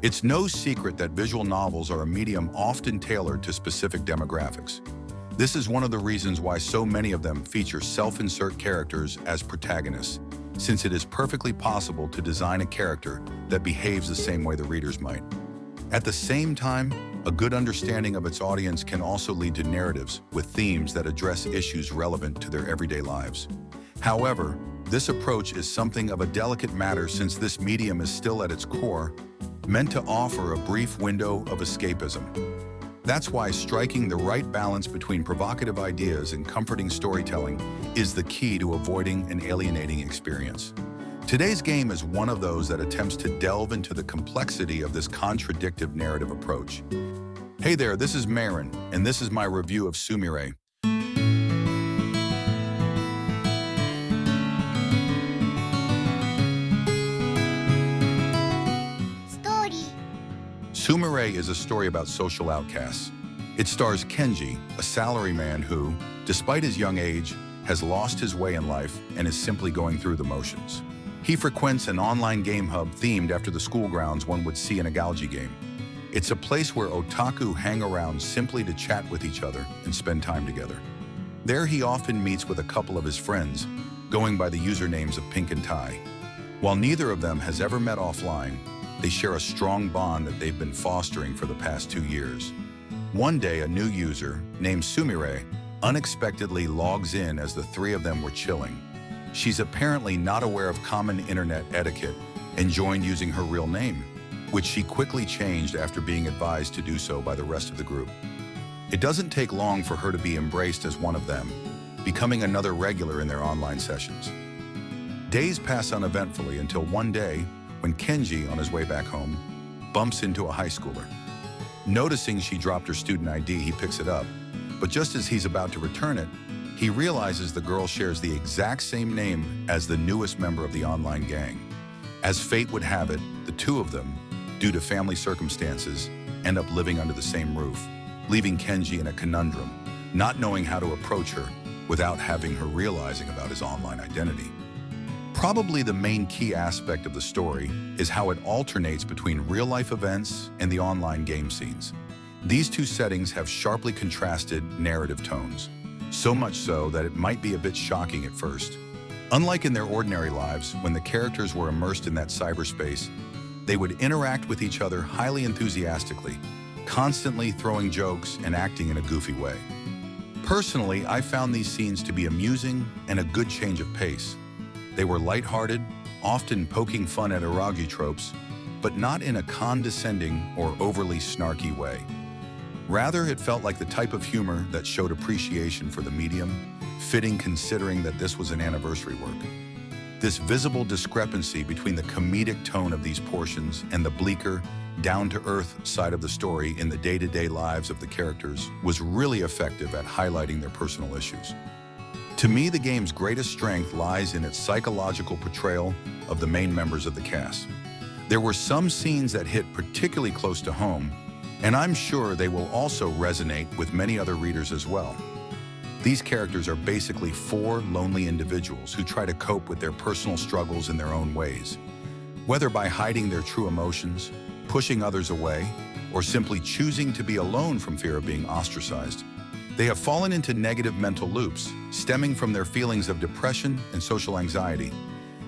It's no secret that visual novels are a medium often tailored to specific demographics. This is one of the reasons why so many of them feature self-insert characters as protagonists, since it is perfectly possible to design a character that behaves the same way the readers might. At the same time, a good understanding of its audience can also lead to narratives with themes that address issues relevant to their everyday lives. However, this approach is something of a delicate matter since this medium is still at its core meant to offer a brief window of escapism. That's why striking the right balance between provocative ideas and comforting storytelling is the key to avoiding an alienating experience. Today's game is one of those that attempts to delve into the complexity of this contradictive narrative approach. Hey there, this is Marin, and this is my review of Sumire. Sumire is a story about social outcasts. It stars Kenji, a salaryman who, despite his young age, has lost his way in life and is simply going through the motions. He frequents an online game hub themed after the school grounds one would see in a Galgi game. It's a place where otaku hang around simply to chat with each other and spend time together. There he often meets with a couple of his friends, going by the usernames of Pink and Tai. While neither of them has ever met offline, they share a strong bond that they've been fostering for the past 2 years. One day, a new user, named Sumire, unexpectedly logs in as the three of them were chilling. She's apparently not aware of common internet etiquette and joined using her real name, which she quickly changed after being advised to do so by the rest of the group. It doesn't take long for her to be embraced as one of them, becoming another regular in their online sessions. Days pass uneventfully until one day, when Kenji, on his way back home, bumps into a high schooler. Noticing she dropped her student ID, he picks it up, but just as he's about to return it, he realizes the girl shares the exact same name as the newest member of the online gang. As fate would have it, the two of them, due to family circumstances, end up living under the same roof, leaving Kenji in a conundrum, not knowing how to approach her without having her realizing about his online identity. Probably the main key aspect of the story is how it alternates between real-life events and the online game scenes. These two settings have sharply contrasted narrative tones, so much so that it might be a bit shocking at first. Unlike in their ordinary lives, when the characters were immersed in that cyberspace, they would interact with each other highly enthusiastically, constantly throwing jokes and acting in a goofy way. Personally, I found these scenes to be amusing and a good change of pace. They were lighthearted, often poking fun at eroge tropes, but not in a condescending or overly snarky way. Rather, it felt like the type of humor that showed appreciation for the medium, fitting considering that this was an anniversary work. This visible discrepancy between the comedic tone of these portions and the bleaker, down-to-earth side of the story in the day-to-day lives of the characters was really effective at highlighting their personal issues. To me, the game's greatest strength lies in its psychological portrayal of the main members of the cast. There were some scenes that hit particularly close to home, and I'm sure they will also resonate with many other readers as well. These characters are basically 4 lonely individuals who try to cope with their personal struggles in their own ways. Whether by hiding their true emotions, pushing others away, or simply choosing to be alone from fear of being ostracized, they have fallen into negative mental loops, stemming from their feelings of depression and social anxiety.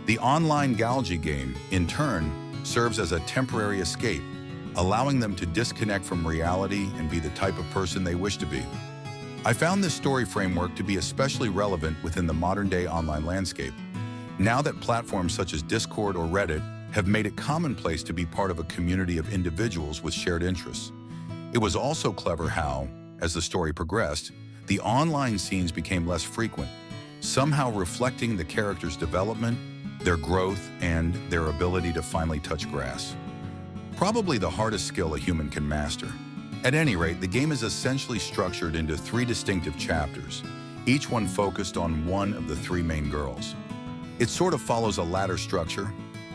The online Galgi game, in turn, serves as a temporary escape, allowing them to disconnect from reality and be the type of person they wish to be. I found this story framework to be especially relevant within the modern-day online landscape, now that platforms such as Discord or Reddit have made it commonplace to be part of a community of individuals with shared interests. It was also clever how, as the story progressed, the online scenes became less frequent, somehow reflecting the characters' development, their growth, and their ability to finally touch grass. Probably the hardest skill a human can master. At any rate, the game is essentially structured into 3 distinctive chapters, each one focused on one of the 3 main girls. It sort of follows a ladder structure,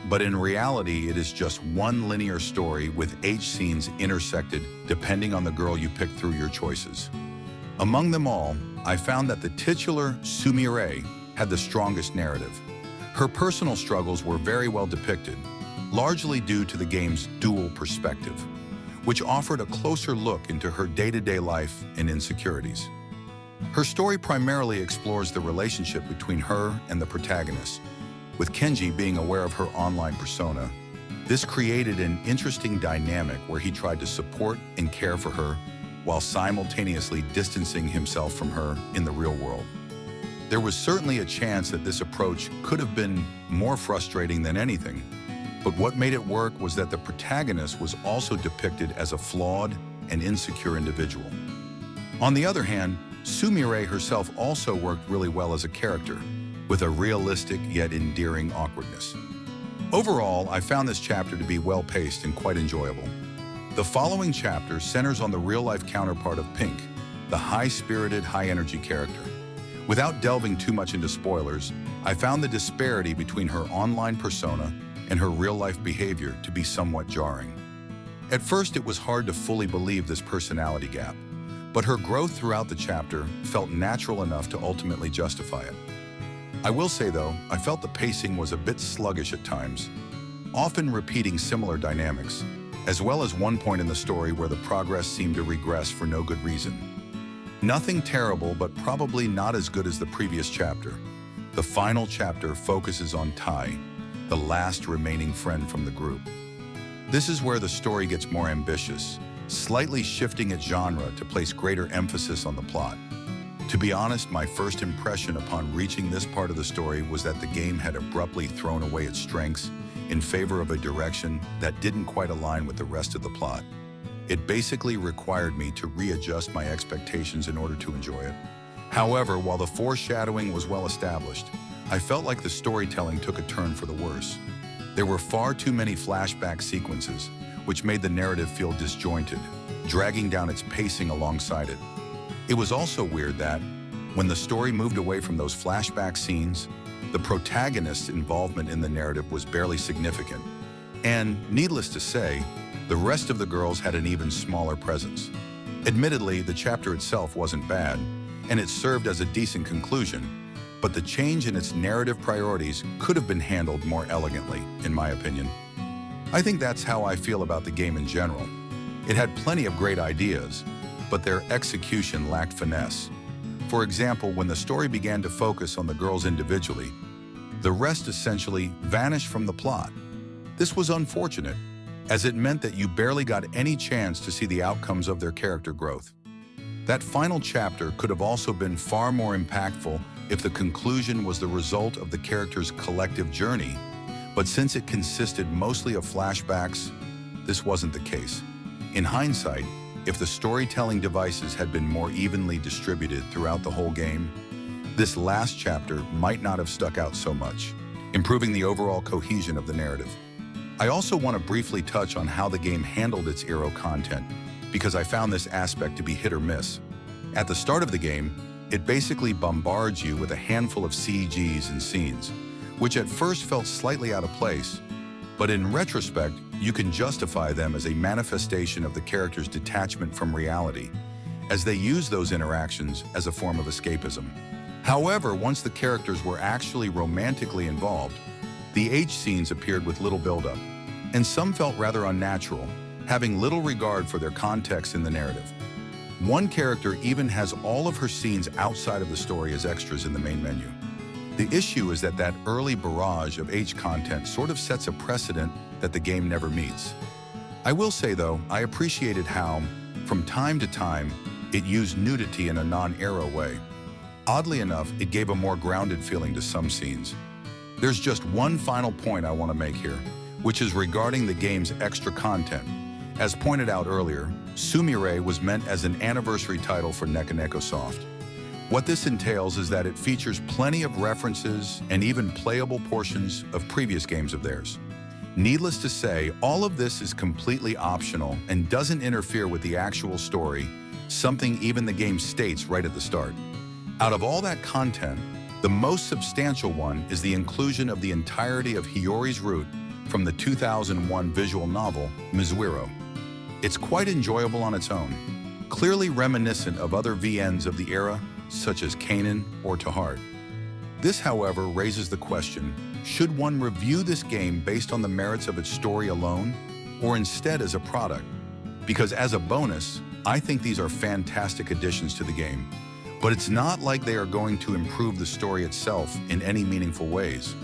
but in reality, it is just one linear story with H scenes intersected depending on the girl you pick through your choices. Among them all, I found that the titular Sumire had the strongest narrative. Her personal struggles were very well depicted, largely due to the game's dual perspective, which offered a closer look into her day-to-day life and insecurities. Her story primarily explores the relationship between her and the protagonist, with Kenji being aware of her online persona. This created an interesting dynamic where he tried to support and care for her while simultaneously distancing himself from her in the real world. There was certainly a chance that this approach could have been more frustrating than anything, but what made it work was that the protagonist was also depicted as a flawed and insecure individual. On the other hand, Sumire herself also worked really well as a character, with a realistic yet endearing awkwardness. Overall, I found this chapter to be well-paced and quite enjoyable. The following chapter centers on the real-life counterpart of Pink, the high-spirited, high-energy character. Without delving too much into spoilers, I found the disparity between her online persona and her real-life behavior to be somewhat jarring. At first, it was hard to fully believe this personality gap, but her growth throughout the chapter felt natural enough to ultimately justify it. I will say, though, I felt the pacing was a bit sluggish at times, often repeating similar dynamics, as well as one point in the story where the progress seemed to regress for no good reason. Nothing terrible, but probably not as good as the previous chapter. The final chapter focuses on Tai, the last remaining friend from the group. This is where the story gets more ambitious, slightly shifting its genre to place greater emphasis on the plot. To be honest, my first impression upon reaching this part of the story was that the game had abruptly thrown away its strengths in favor of a direction that didn't quite align with the rest of the plot. It basically required me to readjust my expectations in order to enjoy it. However, while the foreshadowing was well established, I felt like the storytelling took a turn for the worse. There were far too many flashback sequences, which made the narrative feel disjointed, dragging down its pacing alongside it. It was also weird that, when the story moved away from those flashback scenes, the protagonist's involvement in the narrative was barely significant. And, needless to say, the rest of the girls had an even smaller presence. Admittedly, the chapter itself wasn't bad, and it served as a decent conclusion, but the change in its narrative priorities could have been handled more elegantly, in my opinion. I think that's how I feel about the game in general. It had plenty of great ideas, but their execution lacked finesse. For example, when the story began to focus on the girls individually, the rest essentially vanished from the plot. This was unfortunate, as it meant that you barely got any chance to see the outcomes of their character growth. That final chapter could have also been far more impactful if the conclusion was the result of the character's collective journey, but since it consisted mostly of flashbacks, this wasn't the case. In hindsight, if the storytelling devices had been more evenly distributed throughout the whole game, this last chapter might not have stuck out so much, improving the overall cohesion of the narrative. I also want to briefly touch on how the game handled its Eero content, because I found this aspect to be hit or miss. At the start of the game, it basically bombards you with a handful of CGs and scenes, which at first felt slightly out of place, but in retrospect, you can justify them as a manifestation of the character's detachment from reality, as they use those interactions as a form of escapism. However, once the characters were actually romantically involved, the H scenes appeared with little buildup, and some felt rather unnatural, having little regard for their context in the narrative. One character even has all of her scenes outside of the story as extras in the main menu. The issue is that early barrage of H content sort of sets a precedent that the game never meets. I will say, though, I appreciated how, from time to time, it used nudity in a non-Eero way. Oddly enough, it gave a more grounded feeling to some scenes. There's just one final point I want to make here, which is regarding the game's extra content. As pointed out earlier, Sumire was meant as an anniversary title for Nekoneko Soft. What this entails is that it features plenty of references and even playable portions of previous games of theirs. Needless to say, all of this is completely optional and doesn't interfere with the actual story, something even the game states right at the start. Out of all that content, the most substantial one is the inclusion of the entirety of Hiyori's route from the 2001 visual novel, Mizuiro. It's quite enjoyable on its own, clearly reminiscent of other VNs of the era, such as Kanon or To Heart. This, however, raises the question, should one review this game based on the merits of its story alone, or instead as a product? Because as a bonus, I think these are fantastic additions to the game, but it's not like they are going to improve the story itself in any meaningful ways.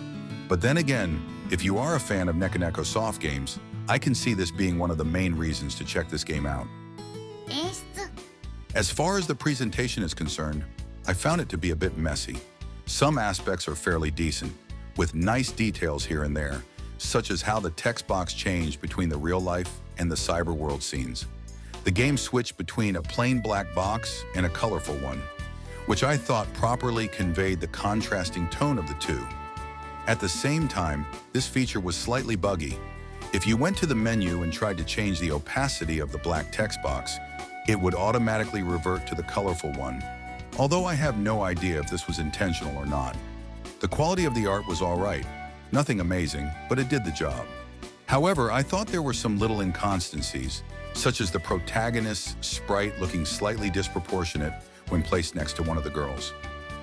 But then again, if you are a fan of Nekoneko Soft games, I can see this being one of the main reasons to check this game out. As far as the presentation is concerned, I found it to be a bit messy. Some aspects are fairly decent, with nice details here and there, such as how the text box changed between the real life and the cyber world scenes. The game switched between a plain black box and a colorful one, which I thought properly conveyed the contrasting tone of the two. At the same time, this feature was slightly buggy. If you went to the menu and tried to change the opacity of the black text box, it would automatically revert to the colorful one, although I have no idea if this was intentional or not. The quality of the art was all right, nothing amazing, but it did the job. However, I thought there were some little inconsistencies, such as the protagonist's sprite looking slightly disproportionate when placed next to one of the girls.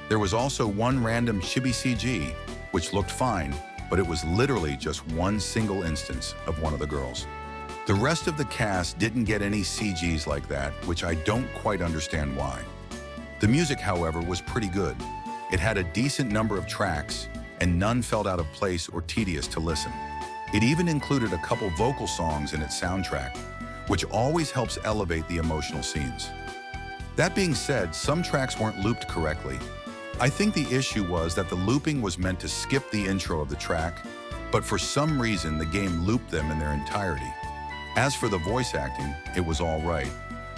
There was also one random chibi CG, which looked fine, but it was literally just one single instance of one of the girls. The rest of the cast didn't get any CGs like that, which I don't quite understand why. The music, however, was pretty good. It had a decent number of tracks, and none felt out of place or tedious to listen. It even included a couple vocal songs in its soundtrack, which always helps elevate the emotional scenes. That being said, some tracks weren't looped correctly. I think the issue was that the looping was meant to skip the intro of the track, but for some reason the game looped them in their entirety. As for the voice acting, it was all right,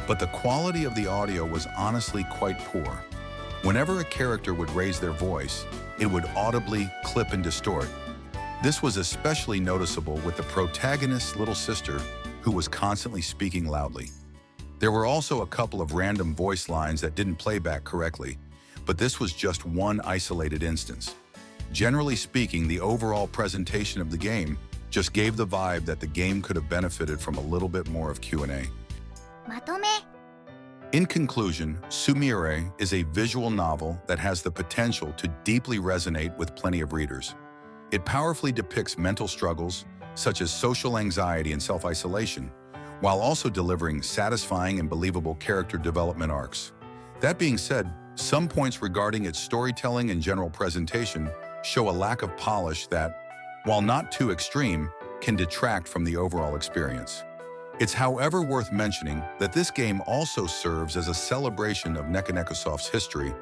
but the quality of the audio was honestly quite poor. Whenever a character would raise their voice, it would audibly clip and distort. This was especially noticeable with the protagonist's little sister, who was constantly speaking loudly. There were also a couple of random voice lines that didn't play back correctly, but this was just one isolated instance. Generally speaking, the overall presentation of the game just gave the vibe that the game could have benefited from a little bit more of Q&A. In conclusion, Sumire is a visual novel that has the potential to deeply resonate with plenty of readers. It powerfully depicts mental struggles, such as social anxiety and self-isolation, while also delivering satisfying and believable character development arcs. That being said, some points regarding its storytelling and general presentation show a lack of polish that, while not too extreme, can detract from the overall experience. It's however worth mentioning that this game also serves as a celebration of Nekoneko Soft's history,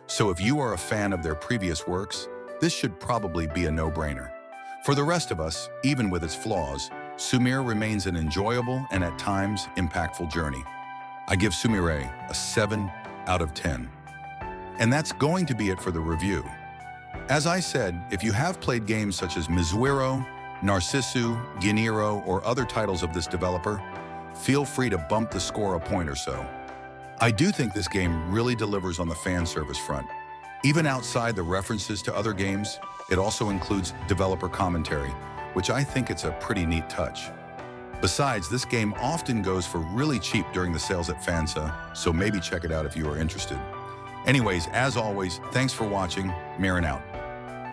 so if you are a fan of their previous works, this should probably be a no-brainer. For the rest of us, even with its flaws, Sumire remains an enjoyable and at times impactful journey. I give Sumire a 7 out of 10. And that's going to be it for the review. As I said, if you have played games such as Mizuiro, Narcissu, Giniro, or other titles of this developer, feel free to bump the score a point or so. I do think this game really delivers on the fan service front. Even outside the references to other games, it also includes developer commentary, which I think it's a pretty neat touch. Besides, this game often goes for really cheap during the sales at Fansa, so maybe check it out if you are interested. Anyways, as always, thanks for watching. Mirin out.